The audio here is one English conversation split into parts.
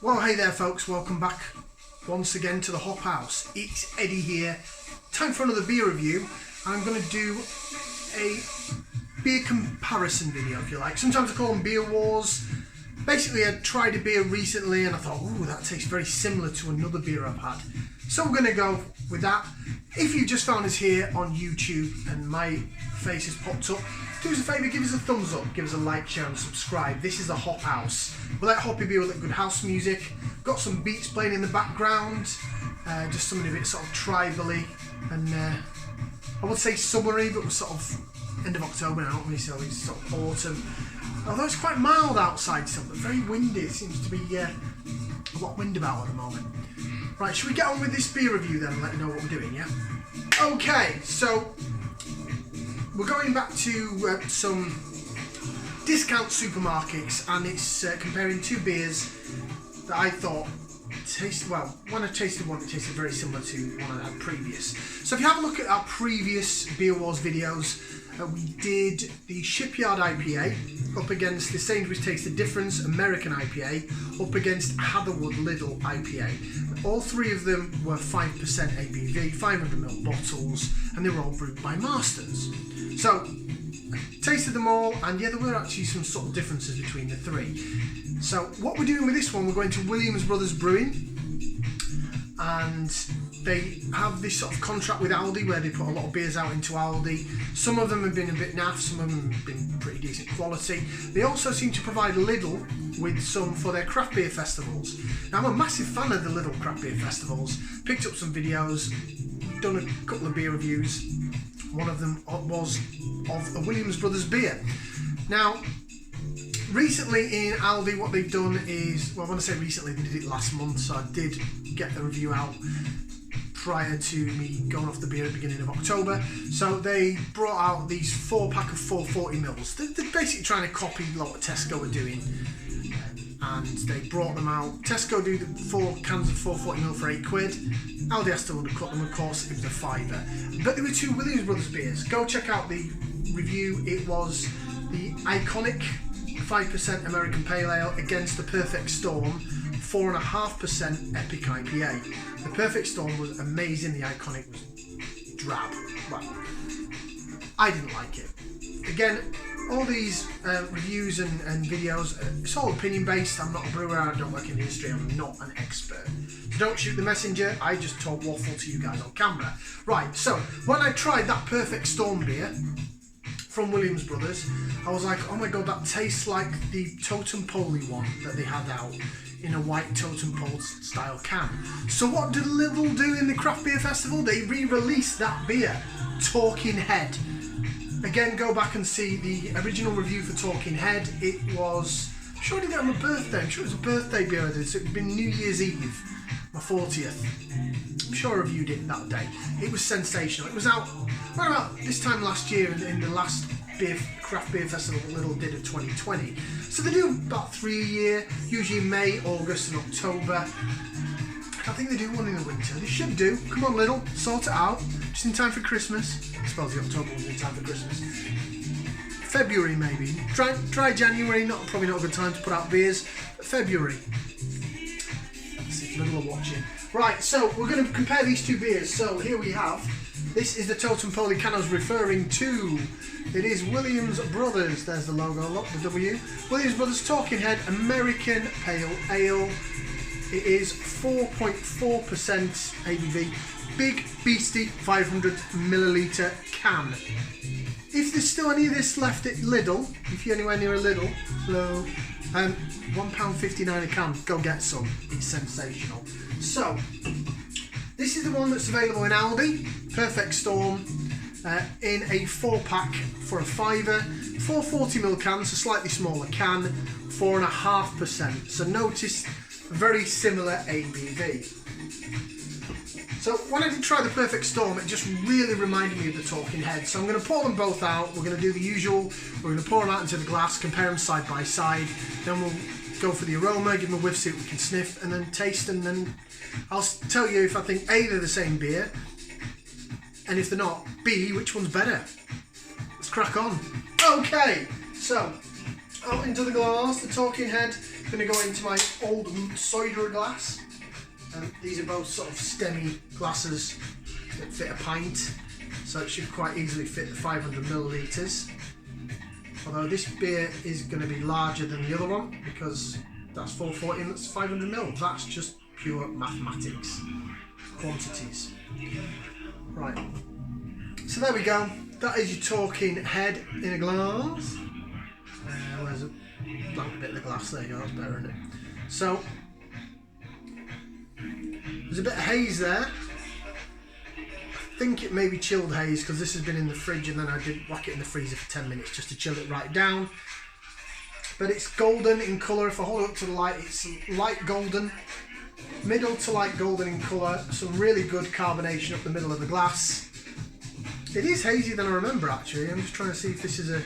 Well, hey there folks, welcome back once again to the Hop House. It's Eddie here. Time for another beer review. I'm going to do a beer comparison video, if you like. Sometimes I call them beer wars. Basically, I tried a beer recently and I thought, ooh, that tastes very similar to another beer I've had. So we're going to go with that. If you just found us here on YouTube and my face has popped up, do us a favour, give us a thumbs up, give us a like, share and subscribe. This is the Hop House. We like hoppy beer with good house music. Got some beats playing in the background. Just something a bit sort of tribally and I would say summery, but we're sort of end of October now, so it's sort of autumn. Although it's quite mild outside still, but very windy. It seems to be a lot of wind about at the moment. Right, should we get on with this beer review then and let you know what we're doing, yeah? Okay, so we're going back to some discount supermarkets and it's comparing two beers that I thought tasted, well, when I tasted one, it tasted very similar to one I had previous. So if you have a look at our previous Beer Wars videos, we did the Shipyard IPA up against the Sainsbury's Taste the Difference American IPA up against Hatherwood Lidl IPA. All three of them were 5% ABV, 500ml bottles, and they were all brewed by Masters. So, tasted them all, and yeah, there were actually some sort of differences between the three. So, what we're doing with this one, we're going to Williams Brothers Brewing, and they have this sort of contract with Aldi where they put a lot of beers out into Aldi. Some of them have been a bit naff, some of them have been pretty decent quality. They also seem to provide Lidl with some for their craft beer festivals. Now, I'm a massive fan of the Lidl craft beer festivals. Picked up some videos, done a couple of beer reviews. One of them was of a Williams Brothers beer. Now, recently in Aldi, what they've done is, well, when I say recently, they did it last month, so I did get the review out prior to me going off the beer at the beginning of October. So they brought out these 4-pack of 440mls. They're basically trying to copy what Tesco were doing. And they brought them out. Tesco do the 4 cans of 440ml for £8. Aldi has to undercut them, of course, it was a £5. But there were two Williams Brothers beers. Go check out the review. It was the iconic 5% American Pale Ale against the Perfect Storm 4.5% Epic IPA. The Perfect Storm was amazing, the Iconic was drab. Well, I didn't like it. Again, all these reviews and videos, it's all opinion based. I'm not a brewer, I don't work in the industry, I'm not an expert. So don't shoot the messenger, I just talk waffle to you guys on camera. Right, so when I tried that Perfect Storm beer from Williams Brothers, I was like, oh my god, that tastes like the Totem Pole one that they had out in a white Totem Pole style can. So what did Lidl do in the craft beer festival? They re-released that beer, Talking Head. Again, go back and see the original review for Talking Head. It was, I'm sure I did it on my birthday. I'm sure it was a birthday beer I did. So it'd been New Year's Eve, my 40th. I'm sure I reviewed it that day. It was sensational. It was out right about this time last year in the last craft beer festival that Lidl did of 2020. So they do about 3 a year, usually May, August and October. I think they do one in the winter. They should do. Come on Lidl, sort it out. Just in time for Christmas. I suppose the October one's in time for Christmas. February maybe. Try January, probably not a good time to put out beers. But February. Let's see if Lidl are watching. Right, so we're going to compare these two beers. So here we have, this is the Totem Pole can I was referring to. It is Williams Brothers, there's the logo, look, the W. Williams Brothers Talking Head American Pale Ale. It is 4.4% ABV, big beastie 500ml can. If there's still any of this left at Lidl, if you're anywhere near a Lidl, hello, £1.59 a can, go get some, it's sensational. So, this is the one that's available in Aldi, Perfect Storm, in a 4-pack for a £5. 440ml cans, a slightly smaller can, 4.5%. So notice, very similar ABV. So when I did try the Perfect Storm, it just really reminded me of the Talking Head. So I'm going to pour them both out. We're going to do the usual. We're going to pour them out into the glass, compare them side by side. Then we'll go for the aroma, give them a whiff, see what we can sniff, and then taste. And then I'll tell you if I think A, they're the same beer, and if they're not, B, which one's better. Let's crack on. Okay, so out into the glass, the Talking Head going to go into my old cider glass. These are both sort of stemmy glasses that fit a pint, so it should quite easily fit the 500 millilitres. Although this beer is going to be larger than the other one because that's 440 and that's 500 ml. That's just pure mathematics, quantities. Right, so there we go. That is your talking head in a glass. Where's a blank bit of the glass? There you go, that's better, isn't it? So, there's a bit of haze there. I think it may be chilled haze because this has been in the fridge and then I did whack it in the freezer for 10 minutes just to chill it right down. But it's golden in colour. If I hold it up to the light, it's light golden, middle to light golden in colour. Some really good carbonation up the middle of the glass. It is hazier than I remember actually. I'm just trying to see if this is a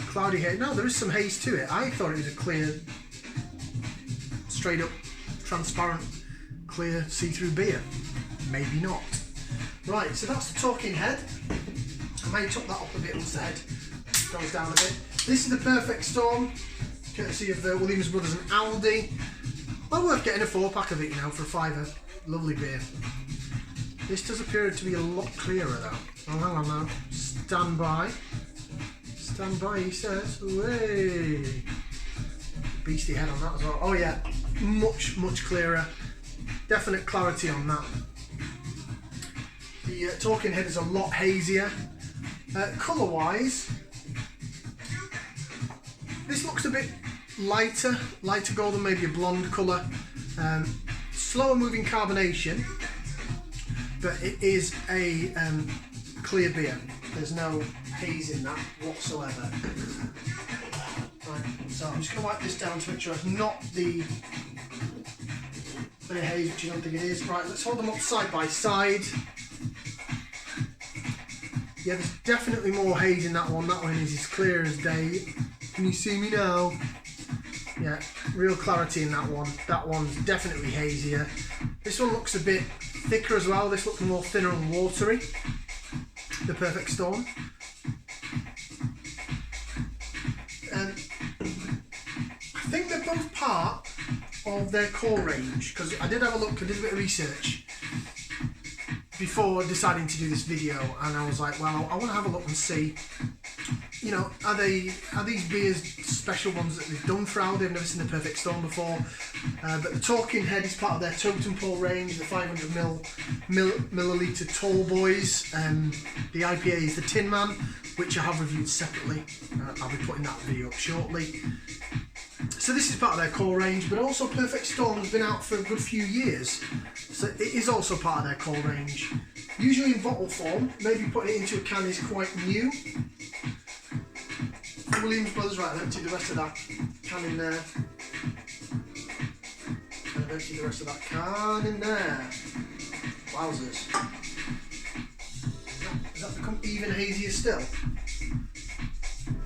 cloudy haze. No, there is some haze to it. I thought it was a clear, straight up, transparent, clear, see-through beer. Maybe not. Right, so that's the talking head. I may top that up a bit once the head goes down a bit. This is the Perfect Storm, courtesy of Williams Brothers and Aldi. Well worth getting a 4-pack of it, you know, for a £5. Lovely beer. This does appear to be a lot clearer though. Oh, hang on now. Stand by. Stand by, he says. Way. Beastie head on that as well. Oh yeah, much, much clearer. Definite clarity on that. The talking head is a lot hazier. Colour-wise, this looks a bit lighter golden, maybe a blonde colour. Slower moving carbonation, but it is a clear beer. There's no haze in that whatsoever. Right, so I'm just going to wipe this down to make sure it's not the bit of haze, which I don't think it is. Right, let's hold them up side by side. Yeah, there's definitely more haze in that one. That one is as clear as day. Can you see me now? Yeah, real clarity in that one. That one's definitely hazier. This one looks a bit thicker as well. This looks more thinner and watery. The Perfect Storm. I think they're both part of their core range, because I did have a look, I did a bit of research before deciding to do this video, and I was like, well, I want to have a look and see, you know, are these beers special ones that they've done for Aldi? I've never seen the Perfect Storm before, but the Talking Head is part of their Totem Pole range, the 500 milliliter Tall Boys. The IPA is the Tin Man, which I have reviewed separately. I'll be putting that video up shortly. So this is part of their core range, but also Perfect Storm has been out for a good few years, so it is also part of their core range. Usually in bottle form, maybe putting it into a can is quite new. Williams Brothers, right, I'll empty the rest of that can in there. And I'll empty the rest of that can in there. Wowzers. Has that become even hazier still?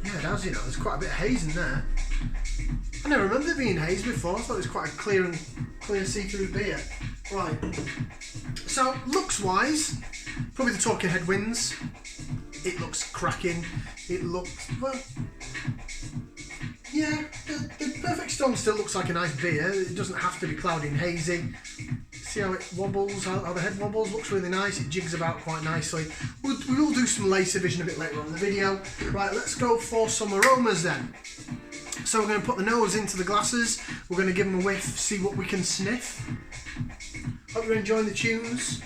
Yeah, it has, you know, there's quite a bit of haze in there. I never remember there being haze before. I thought it was quite a clear see-through beer. Right. So looks wise, probably the Talking Head wins. It looks cracking. It looks, well, yeah, the Perfect Storm still looks like a nice beer. It doesn't have to be cloudy and hazy. See how it wobbles, how the head wobbles, looks really nice. It jigs about quite nicely. We will do some laser vision a bit later on in the video. Right, let's go for some aromas then. So we're going to put the nose into the glasses, we're going to give them a whiff, see what we can sniff. Hope you're enjoying the tunes.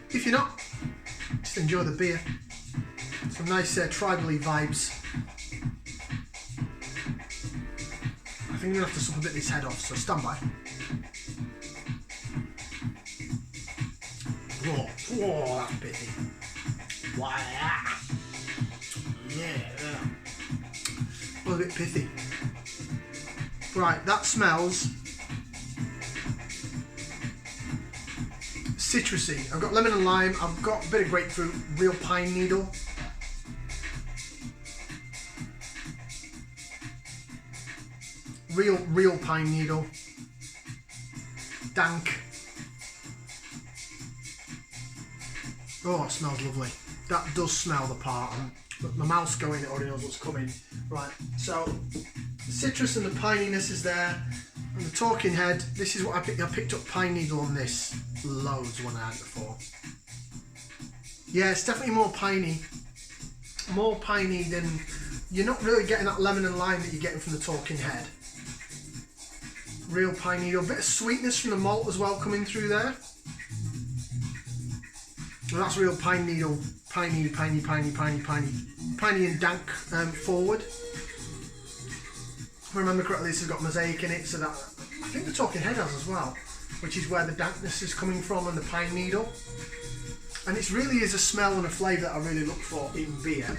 If you're not, just enjoy the beer. Some nice tribally vibes. I think I'm going to have to suck a bit of this head off, so stand by. Whoa, that's pithy. Wow. Yeah. A little bit pithy. Right, that smells citrusy. I've got lemon and lime, I've got a bit of grapefruit, real pine needle. Real pine needle. Dank. Oh, it smells lovely. That does smell the part. My mouth's going, it already knows what's coming. Right, so the citrus and the pininess is there. And the Talking Head, this is what I picked. I picked up Pine Needle on this loads when I had it before. Yeah, it's definitely more piney. More piney than... You're not really getting that lemon and lime that you're getting from the Talking Head. Real Pine Needle. A bit of sweetness from the malt as well coming through there. And that's real Pine Needle. Piney and dank forward. If I remember correctly, this has got mosaic in it, so that I think the Talking Head has as well, which is where the dankness is coming from, and the Pine Needle. And it really is a smell and a flavour that I really look for in beer.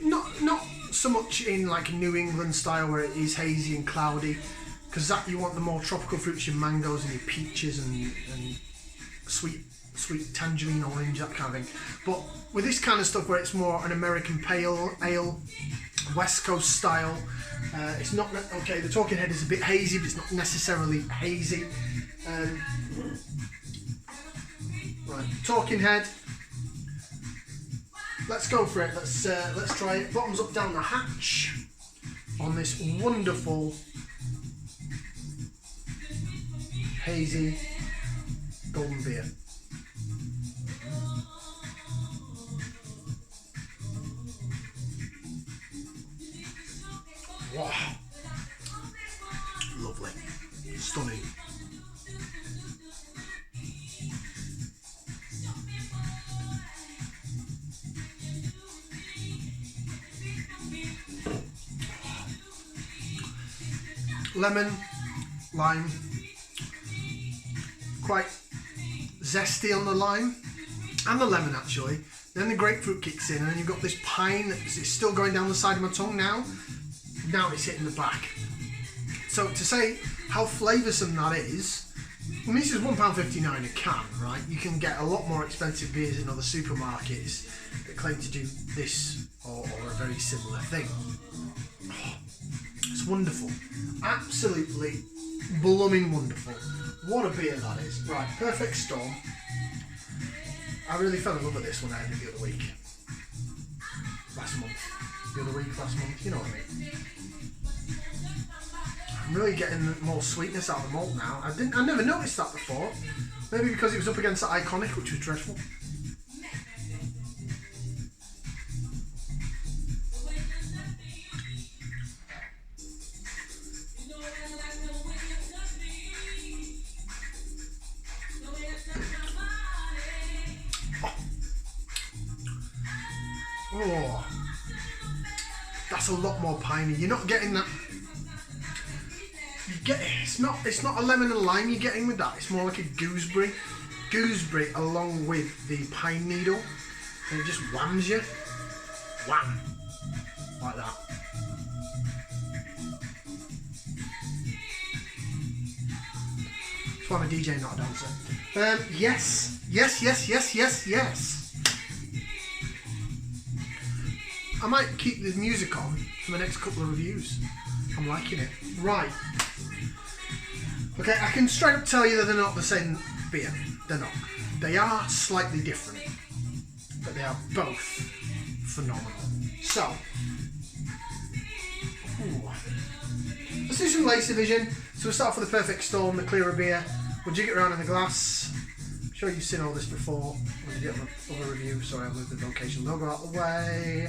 Not so much in like New England style where it is hazy and cloudy, because that you want the more tropical fruits, your mangoes and your peaches and sweet tangerine orange, that kind of thing. But with this kind of stuff where it's more an American Pale Ale, West Coast style, it's not okay. The Talking Head is a bit hazy, but it's not necessarily hazy. Right, Talking Head. Let's go for it. Let's try it. Bottoms up down the hatch on this wonderful hazy golden beer. Wow, lovely, stunning. Lemon, lime, quite zesty on the lime and the lemon actually. Then the grapefruit kicks in, and then you've got this pine that's still going down the side of my tongue now. Now it's hitting the back. So to say how flavoursome that is, I mean, this is £1.59 a can, right? You can get a lot more expensive beers in other supermarkets that claim to do this or a very similar thing. Oh, it's wonderful. Absolutely blooming wonderful. What a beer that is. Right, Perfect Storm. I really fell in love with this one I had it the other week. Last month, you know what I mean. I'm really getting more sweetness out of the malt now. I never noticed that before. Maybe because it was up against that Iconic, which was dreadful. Oh, that's a lot more piney. You're not getting that. It's not a lemon and lime you're getting with that. It's more like a gooseberry along with the Pine Needle, and it just whams you, wham, like that. That's why I'm a DJ, not a dancer. Yes. I might keep the music on for the next couple of reviews. I'm liking it. Right. Okay, I can straight up tell you that they're not the same beer. They're not. They are slightly different, but they are both phenomenal. So, let's do some lace division. So we'll start off with the Perfect Storm, the clearer beer. We'll jig it around in the glass. I'm sure you've seen all this before when you get on the other review. Sorry, I've moved the location logo out the way.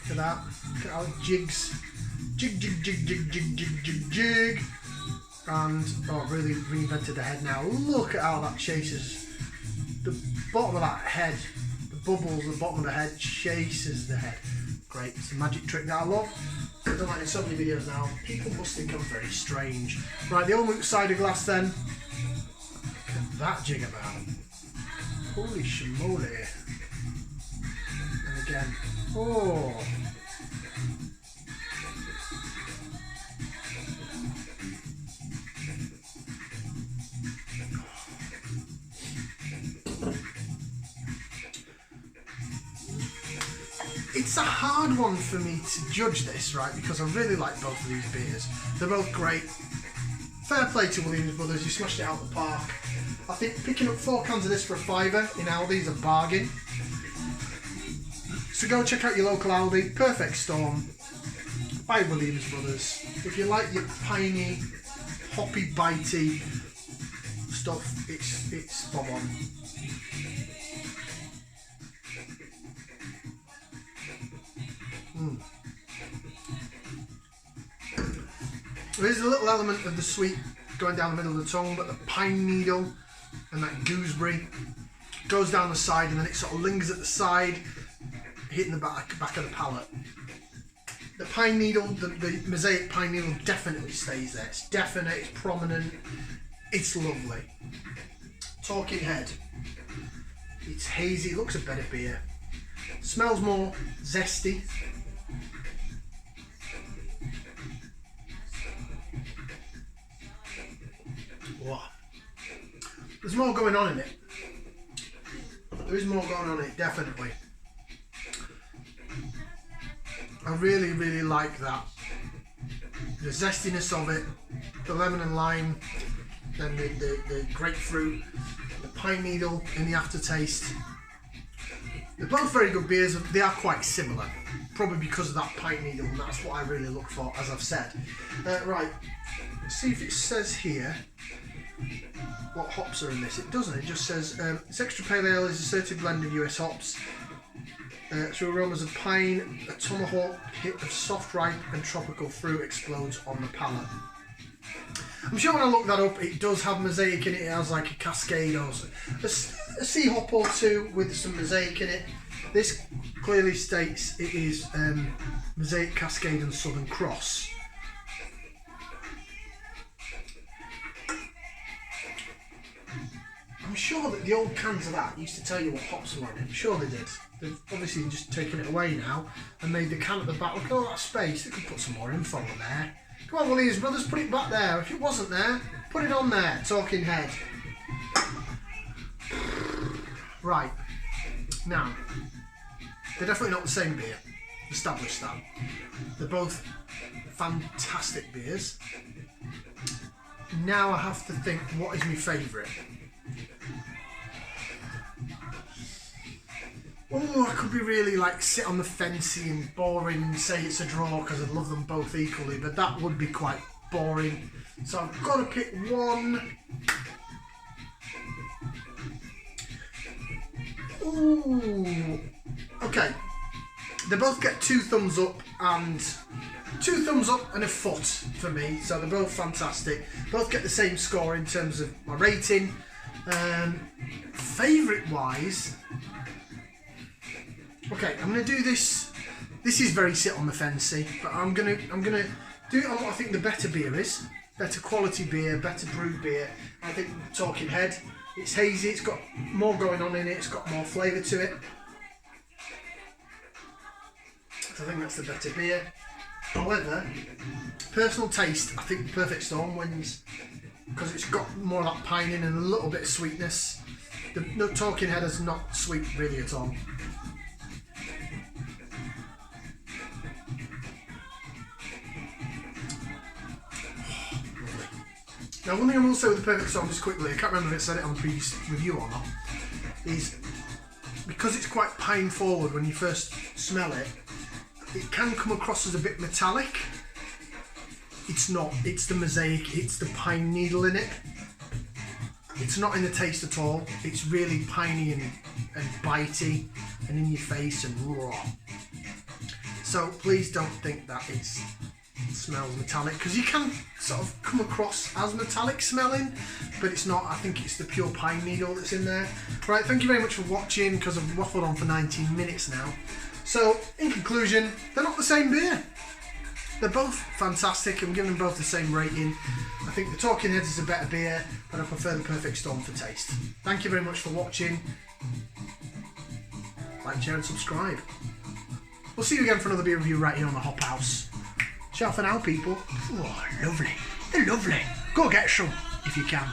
Look at that. Look at how it jigs. Jig. And, really reinvented the head now. Look at how that chases the bottom of that head. The bubbles at the bottom of the head chases the head. Great. It's a magic trick that I love. I've done that in so many videos now. People must think I'm very strange. Right, the Olmuk cider glass then. Look at that jig about. Holy shmoly. And again. Oh. It's a hard one for me to judge this, right, because I really like both of these beers. They're both great. Fair play to Williams Brothers, you smashed it out of the park. I think picking up 4 cans of this for £5 in Aldi is a bargain. So go check out your local Aldi. Perfect Storm by Williams Brothers. if you like your piney, hoppy, bitey stuff, it's spot on. There's a little element of the sweet going down the middle of the tongue, but the pine needle and that gooseberry goes down the side, and then it sort of lingers at the side, hitting the back of the palate. The pine needle, the mosaic pine needle definitely stays there. It's definite, it's prominent, it's lovely. Talking Head. It's hazy, it looks a better beer. Smells more zesty. Wow. There's more going on in it. There is more going on in it, definitely. I really, really like that. The zestiness of it, the lemon and lime, then the grapefruit, the pine needle in the aftertaste. They're both very good beers. They are quite similar, probably because of that pine needle, and that's what I really look for, as I've said. Right, let's see if it says here what hops are in this. It doesn't. It just says this extra pale ale is a assertive blend of US hops through aromas of pine. A tomahawk hit of soft, ripe and tropical fruit explodes on the palate. I'm sure when I look that up, it does have mosaic in it. It has like a cascade or a sea hop or two with some mosaic in it. This clearly states it is Mosaic, Cascade and Southern Cross. I'm sure that the old cans of that used to tell you what hops were on it. I'm sure they did. They've obviously just taken it away now and made the can at the back. Look at all that space. They could put some more info on there. Come on, Williams brothers, put it back there. If it wasn't there, put it on there. Talking Head. Right. Now, they're definitely not the same beer. Established that. They're both fantastic beers. Now I have to think, what is my favourite? Oh, I could be really like sit on the fencey and boring and say it's a draw because I love them both equally, but that would be quite boring. So I've got to pick one. Ooh. Okay. They both get 2 thumbs up and 2 thumbs up and a foot for me. So they're both fantastic. Both get the same score in terms of my rating. Favourite wise. Okay, I'm gonna do this. This is very sit on the fencey, but I'm gonna do it on what I think the better beer is. Better quality beer, better brewed beer. I think Talking Head. It's hazy, it's got more going on in it, it's got more flavour to it. So I think that's the better beer. However, personal taste, I think Perfect Storm wins because it's got more of that pine in and a little bit of sweetness. The Talking Head is not sweet really at all. Now, one thing I will say with the Perfect Storm, just quickly, I can't remember if it said it on the previous review or not, is because it's quite pine forward when you first smell it, it can come across as a bit metallic. It's not, it's the mosaic, it's the pine needle in it. It's not in the taste at all. It's really piney and bitey and in your face and raw. So please don't think that it smells metallic, because you can sort of come across as metallic smelling, but it's not. I think it's the pure pine needle that's in there. Right, thank you very much for watching, because I've waffled on for 19 minutes now. So, in conclusion, they're not the same beer. They're both fantastic. I'm giving them both the same rating. I think the Talking Heads is a better beer, but I prefer the Perfect Storm for taste. Thank you very much for watching. Like, share and subscribe. We'll see you again for another beer review right here on the Hop House. Ciao for now, people. Oh, lovely. They're lovely. Go get some if you can.